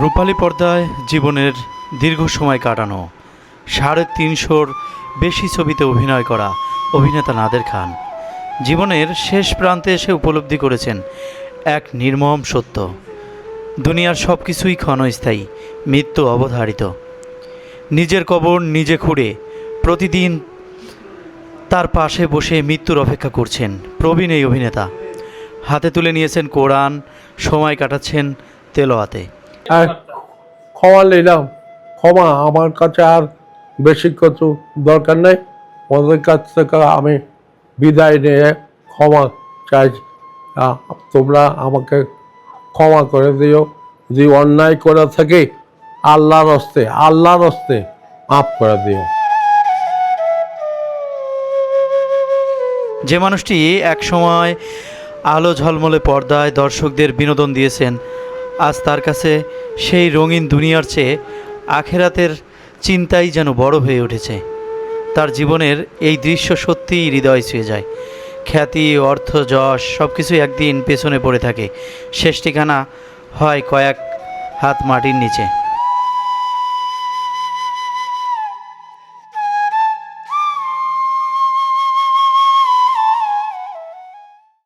রূপালী পর্দায় জীবনের দীর্ঘ সময় কাটানো, ৩৫০-র বেশি ছবিতে অভিনয় করা অভিনেতা নাদের খান জীবনের শেষ প্রান্তে এসে উপলব্ধি করেছেন এক নির্মম সত্য। দুনিয়ার সব কিছুই ক্ষণস্থায়ী, মৃত্যু অবধারিত। নিজের কবর নিজে খুঁড়ে প্রতিদিন তার পাশে বসে মৃত্যুর অপেক্ষা করছেন প্রবীণ এই অভিনেতা। হাতে তুলে নিয়েছেন কোরআন, সময় কাটাচ্ছেন তেলাওয়াতে। ক্ষমা নিলাম, ক্ষমা। আমার কাছে আর বেশি কিছু দরকার নেই। ওদের কাছ থেকে আমি বিদায় নিয়ে ক্ষমা চাই। তোমরা আমাকে ক্ষমা করে দিও। যদি অন্যায় করে থাকি, আল্লাহর হস্তে মাফ করে দিও। যে মানুষটি এক সময় আলো ঝলমলে পর্দায় দর্শকদের বিনোদন দিয়েছেন, আজ তার কাছে সেই রঙিন দুনিয়ার চেয়ে আখেরাতের চিন্তাই যেন বড় হয়ে উঠেছে। তার জীবনের এই দৃশ্য সত্যিই হৃদয় ছুঁয়ে যায়। খ্যাতি, অর্থ, যশ সব কিছুই একদিন পেছনে পড়ে থাকে। শেষ ঠিকানা হয় কয়েক হাত মাটির নিচে।